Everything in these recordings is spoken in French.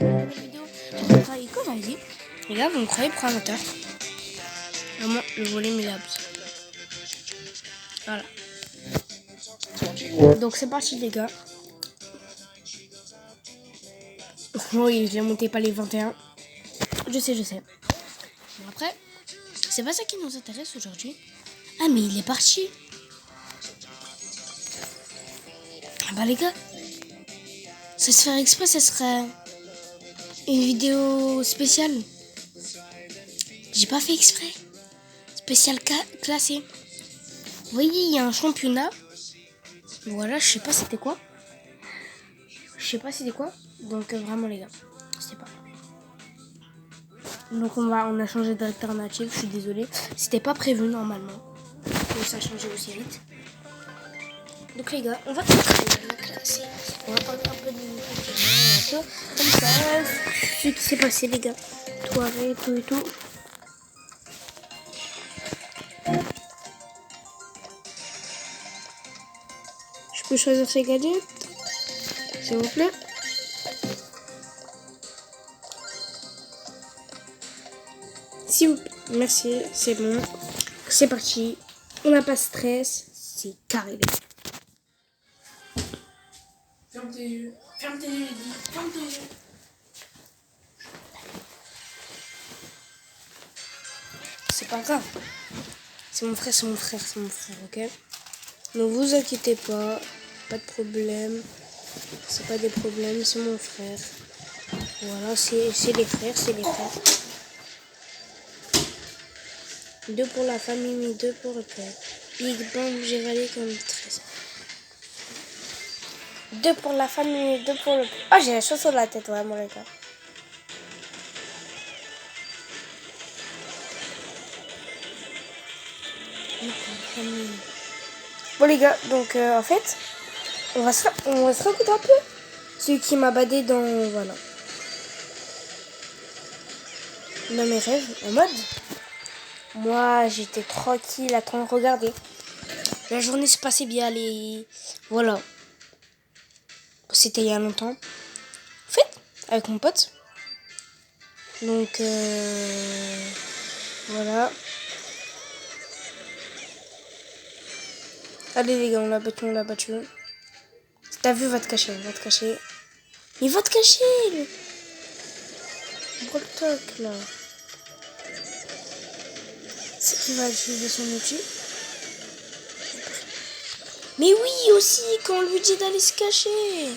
nouvelle vidéo. Vous croyez quoi, vas-y. Les gars, vous me croyez pour un moteur. Vraiment, le volume il est abusé. Voilà. Donc c'est parti les gars. Oui, j'ai monté pas les 21. Je sais. Bon après, c'est pas ça qui nous intéresse aujourd'hui. Ah mais il est parti. Ah bah les gars, ça se faire exprès, ça serait une vidéo spéciale. J'ai pas fait exprès. Spécial classé. Vous voyez, il y a un championnat. Voilà, je sais pas c'était quoi. Donc vraiment les gars, c'était pas. Donc on a changé d'alternative, je suis désolée. C'était pas prévu normalement. Mais ça a changé aussi vite. Donc les gars, on va classer. On va parler un peu de un peu comme ça. Ce qui s'est passé les gars. Soirée, tout et tout. Je peux choisir ces gadgets, s'il vous plaît. S'il vous plaît. Merci, c'est bon. C'est parti. On n'a pas de stress. C'est carré les gars. Ferme tes yeux, ferme tes yeux. C'est pas grave. C'est mon frère, ok? Ne vous inquiétez pas. Pas de problème. C'est pas des problèmes, c'est mon frère. Voilà, c'est les frères. 2 pour la famille, 2 pour le père. Big Bang, j'ai valé comme 13. 2 pour la famille, 2 pour le père. Ah, j'ai la chose sur la tête, vraiment, les gars. Bon, les gars, donc, en fait, on va se raconter un peu ce qui m'a badé dans, voilà, dans mes rêves, en mode, moi, j'étais tranquille à train de regarder. La journée se passait bien, voilà. C'était il y a longtemps. En fait, avec mon pote. Donc, voilà. Allez les gars, on l'a battu. Si t'as vu, va te cacher. Il va te cacher, le Broltok, là. C'est qui va utiliser son outil. Mais oui, aussi, quand on lui dit d'aller se cacher.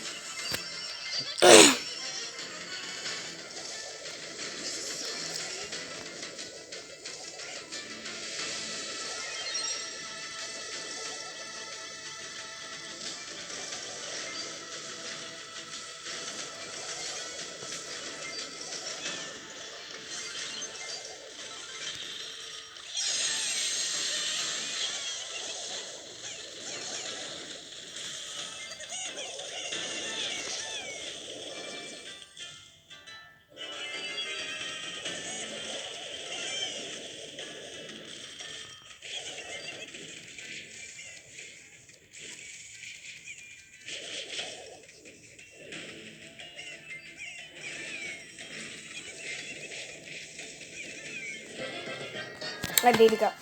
Allez les gars.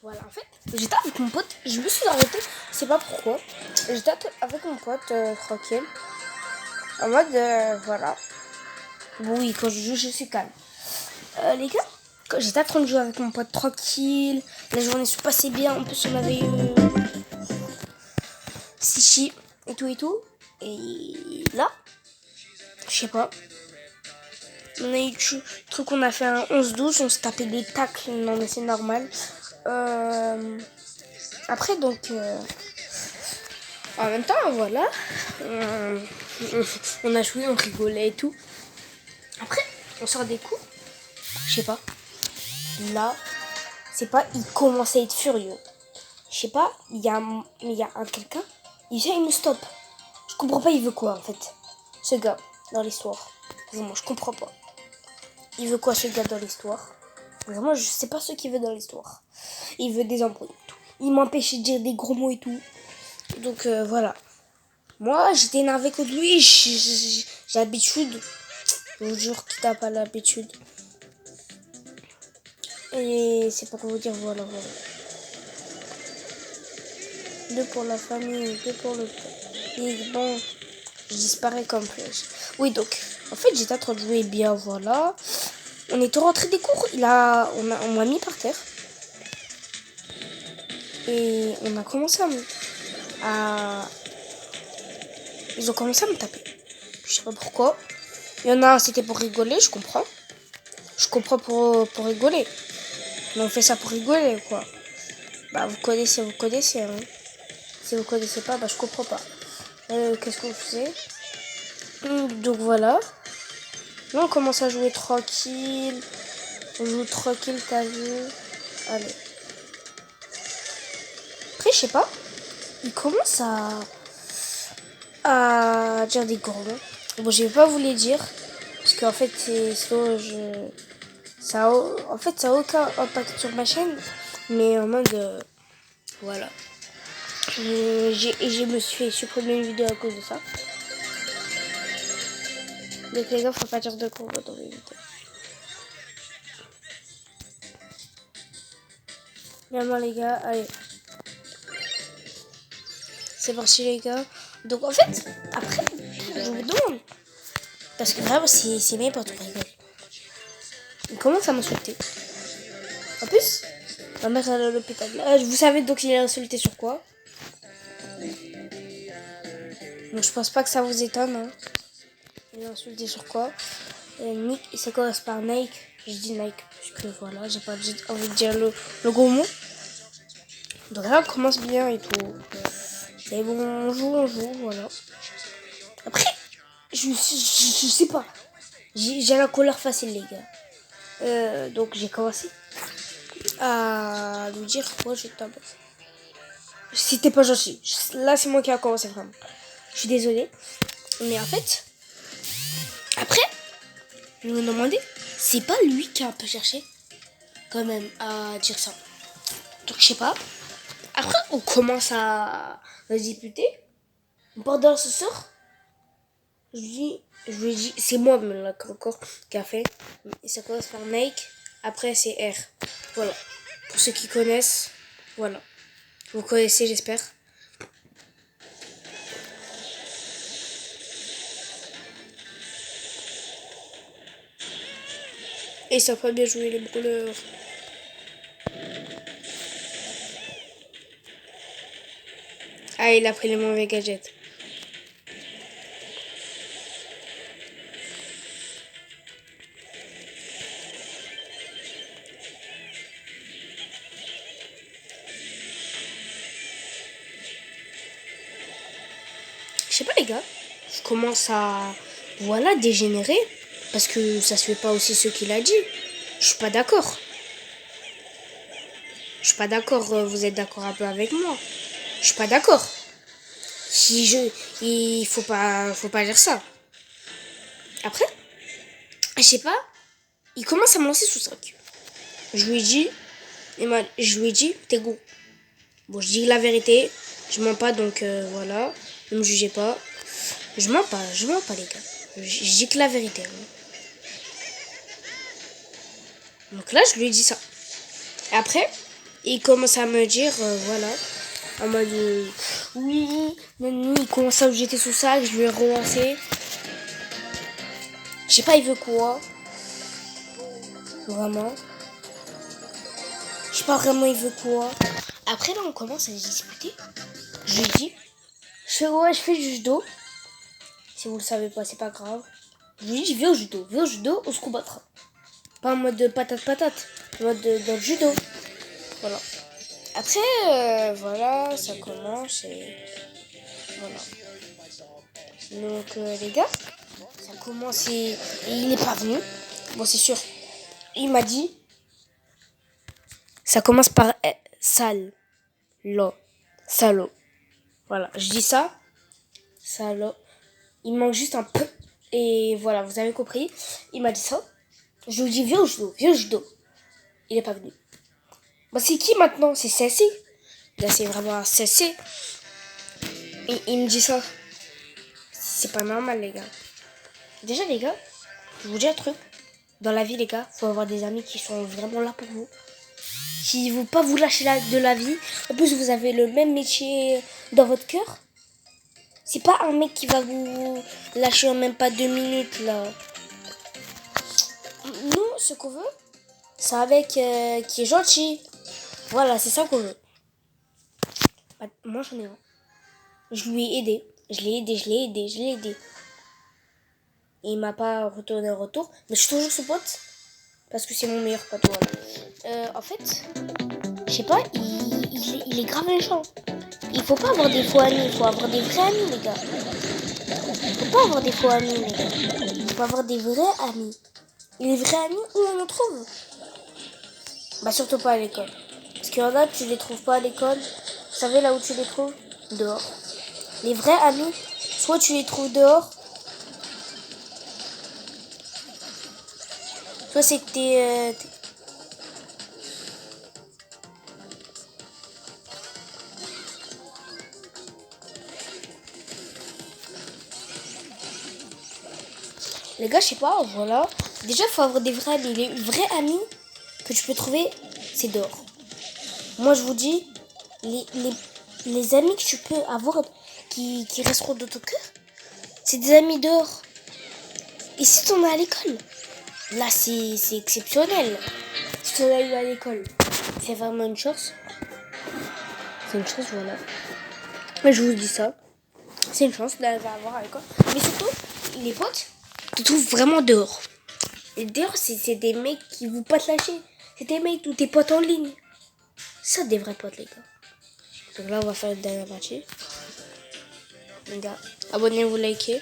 Voilà, en fait, j'étais avec mon pote, je me suis arrêtée, je sais pas pourquoi. J'étais avec mon pote, tranquille. En mode, voilà. Bon, oui, quand je joue, je suis calme. Les gars, quand j'étais en train de jouer avec mon pote tranquille, la journée se passait bien, en plus on avait eu Sichi et tout. Et là, je sais pas. On a eu truc, on a fait un 11-12, on se tapait des tacles, non mais c'est normal. Après donc, en même temps, voilà, on a joué, on rigolait et tout. Après, on sort des coups, je sais pas. Là, c'est pas, il commence à être furieux. Je sais pas, il y a un quelqu'un, il me stop. Je comprends pas, il veut quoi en fait, ce gars dans l'histoire. Vraiment, je comprends pas. Il veut quoi ce gars dans l'histoire? Vraiment, je sais pas ce qu'il veut dans l'histoire. Il veut des embrouilles et tout. Il m'empêchait de dire des gros mots et tout. Donc voilà. Moi, j'étais énervé contre lui. J'ai l'habitude. Je vous jure qu'il n'a pas l'habitude. Et c'est pour vous dire, voilà, voilà. 2 pour la famille, 2 pour le père. Et bon, je disparais comme flèche. Oui, donc, en fait, j'étais en train de jouer bien, voilà. On était rentré des cours, on m'a mis par terre. Et on a commencé ils ont commencé à me taper. Je sais pas pourquoi. Il y en a un, c'était pour rigoler, je comprends. Je comprends pour rigoler. Mais on fait ça pour rigoler, quoi. Bah, vous connaissez, hein. Si vous connaissez pas, bah, je comprends pas. Qu'est-ce que vous faisiez? Donc voilà. Là, on commence à jouer tranquille. On joue tranquille, t'as vu? Allez. Après, je sais pas. Il commence à dire des gros mots. Bon, je vais pas vous les dire. Parce qu'en fait, sinon, en fait, ça a aucun impact sur ma chaîne. Mais en mode, voilà. Je me suis fait supprimer une vidéo à cause de ça. Donc les gars, faut pas dire de gros mots dans les vidéos. Vraiment les gars, allez. C'est parti les gars. Donc en fait, après, je vous demande. Parce que vraiment, c'est bien pour tout rigoler. Il commence à m'insulter. En plus, ma mère elle est à l'hôpital. Vous savez donc il a insulté sur quoi? Donc je pense pas que ça vous étonne. Hein. Il a insulté sur quoi? Nick, ça commence par Nike. Je dis Nike parce que voilà, j'ai pas envie de dire le gros mot. Donc là, on commence bien et tout. Et bon, on joue, voilà. Après, je sais pas. J'ai la colère facile, les gars. Donc j'ai commencé à lui dire quoi je t'aime. C'était pas gentil. Là, c'est moi qui a commencé vraiment. Je suis désolée. Mais en fait, après, je me demandais, c'est pas lui qui a un peu cherché quand même à dire ça. Donc je sais pas. Après, on commence à disputer. On part dans ce sort. Je lui ai dit, c'est moi même là encore qui a fait. Et ça commence par Nike. Après, c'est R. Voilà. Pour ceux qui connaissent, voilà. Vous connaissez, j'espère. Et ça peut bien jouer les brûleurs. Ah, il a pris les mauvais gadgets. Je sais pas les gars. Je commence à voilà dégénérer. Parce que ça se fait pas aussi ce qu'il a dit. Je suis pas d'accord. Je suis pas d'accord. Vous êtes d'accord un peu avec moi. Je suis pas d'accord. Il faut pas dire ça. Après, je sais pas. Il commence à me lancer sous sac. Je lui ai dit, t'es gros. Bon, je dis la vérité. Je mens pas, donc voilà. Ne me jugez pas. Je mens pas les gars. Je dis que la vérité. Hein. Donc là, je lui ai dit ça. Et après, il commence à me dire, voilà, en mode, oui, il commence à me jeter sous sac, je lui ai relancé. Je sais pas, il veut quoi. Vraiment. Je sais pas vraiment, il veut quoi. Après, là, on commence à discuter. Je lui dis, ouais, je fais du judo. Si vous le savez pas, c'est pas grave. Je lui dis, viens au judo, on se combattra. Pas en mode patate, en mode dans le judo. Voilà. Après, voilà, ça commence et voilà. Donc, les gars, ça commence et il n'est pas venu. Bon, c'est sûr. Il m'a dit, ça commence par sale, salaud. Voilà, je dis ça, salaud. Il manque juste un peu. Et voilà, vous avez compris. Il m'a dit ça. Je lui dis, viens au judo. Il n'est pas venu. Bah, c'est qui maintenant? C'est Cessé. Là, c'est vraiment un Cessé. Et il me dit ça. C'est pas normal, les gars. Déjà, les gars, je vous dis un truc. Dans la vie, les gars, faut avoir des amis qui sont vraiment là pour vous. Qui ne vont pas vous lâcher de la vie. En plus, vous avez le même métier dans votre cœur. C'est pas un mec qui va vous lâcher en même pas 2 minutes, là. Nous, ce qu'on veut, c'est un mec qui est gentil. Voilà, c'est ça qu'on veut. Bah, moi, j'en ai un. Je lui ai aidé. Je l'ai aidé. Et il m'a pas retourné en retour. Mais je suis toujours son pote. Parce que c'est mon meilleur pote, voilà. En fait, je sais pas, il est grave méchant. Il faut pas avoir des faux amis, il faut avoir des vrais amis, les gars. Il faut pas avoir des faux amis, les gars. Il faut avoir des vrais amis. Et les vrais amis, où on en trouve? Bah surtout pas à l'école. Parce qu'il y en a, tu les trouves pas à l'école. Vous savez là où tu les trouves? Dehors. Les vrais amis, soit tu les trouves dehors, soit c'est que t'es... Les gars, je sais pas, voilà. Déjà, il faut avoir des vrais amis. Les vrais amis que tu peux trouver, c'est dehors. Moi, je vous dis, les amis que tu peux avoir qui resteront dans ton cœur, c'est des amis dehors. Et si t'en as à l'école, là, c'est exceptionnel. Si t'en as eu à l'école, c'est vraiment une chance. C'est une chance, voilà. Mais je vous dis ça. C'est une chance d'avoir à l'école. Mais surtout, les potes, tu trouves vraiment dehors. Et dehors, c'est des mecs qui vont pas te lâcher. C'est des mecs ou tes potes en ligne. Ça, des vrais potes, les gars. Donc là, on va faire une dernière partie. Les gars, abonnez-vous, likez.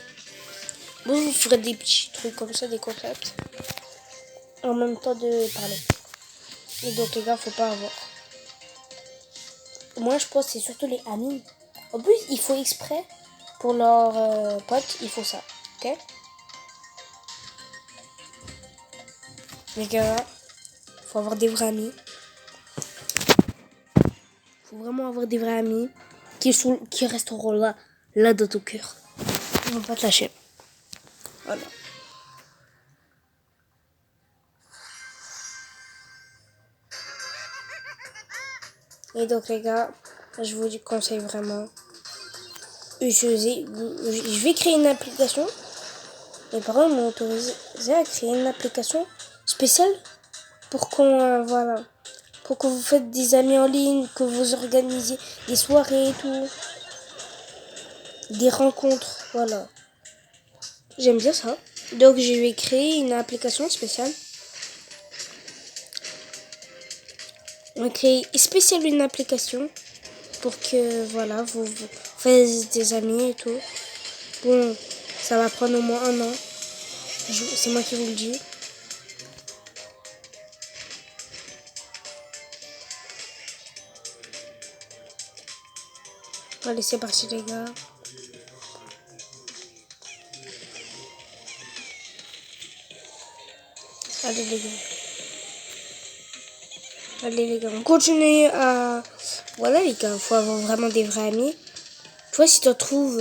Moi, je vous ferai des petits trucs comme ça, des concepts. En même temps de parler. Et donc, les gars, faut pas avoir. Moi, je pense que c'est surtout les amis. En plus, il faut exprès pour leurs potes, il faut ça. Ok? Les gars, faut avoir des vrais amis. Faut vraiment avoir des vrais amis qui resteront là dans ton cœur. Ils vont pas te lâcher. Voilà. Et donc les gars, je vous conseille vraiment. Je vais créer une application. Mes parents m'ont autorisé à créer une application spéciale pour voilà, pour que vous faites des amis en ligne, que vous organisez des soirées et tout, des rencontres, voilà. J'aime bien ça. Donc je vais créer une application spéciale. On va créer spécial une application pour que voilà, vous fassiez des amis et tout. Bon, ça va prendre au moins 1 an. C'est moi qui vous le dis. Allez, c'est parti les gars. Allez les gars. Allez les gars, on continue à... Voilà les gars, faut avoir vraiment des vrais amis. Toi si tu trouves...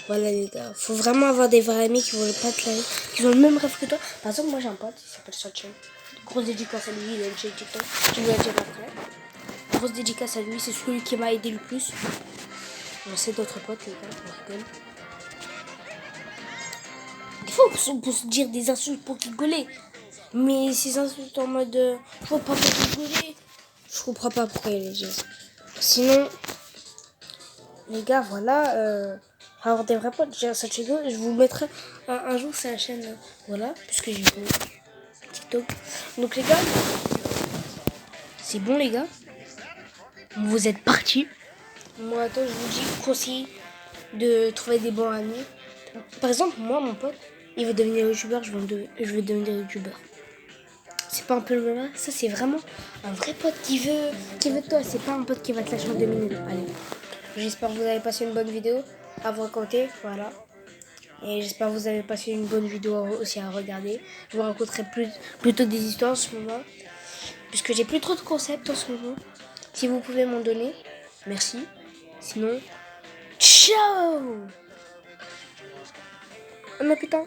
Voilà les gars, faut vraiment avoir des vrais amis qui vont pas te lâcher, qui ont le même rêve que toi. Par exemple, moi j'ai un pote, il s'appelle Sachin. Grosse dédicace à lui, il a une chaîne TikTok. Je vais le dire après. Grosse dédicace à lui, c'est celui qui m'a aidé le plus. On sait d'autres potes les gars, on rigole. Des fois on peut se dire des insultes pour rigoler. Mais ces insultes en mode je vois pas pour rigoler, je comprends pas pourquoi il les dit. Sinon, les gars, voilà, avoir des vrais potes, j'ai un Sachego, je vous mettrai un jour sur la chaîne, voilà, puisque j'ai fait TikTok. Donc les gars, c'est bon les gars, vous êtes partis. Moi, attends, je vous dis, conseil de trouver des bons amis. Par exemple, moi, mon pote, il veut devenir youtubeur, je veux devenir youtubeur. C'est pas un peu le même. Ça, c'est vraiment un vrai pote qui veut de toi. C'est pas un pote qui va te lâcher en 2 minutes. Allez. J'espère que vous avez passé une bonne vidéo à vous raconter. Voilà. Et j'espère que vous avez passé une bonne vidéo aussi à regarder. Je vous raconterai plutôt des histoires en ce moment. Puisque j'ai plus trop de concepts en ce moment. Si vous pouvez m'en donner, merci. Sinon, ciao! Oh non, putain.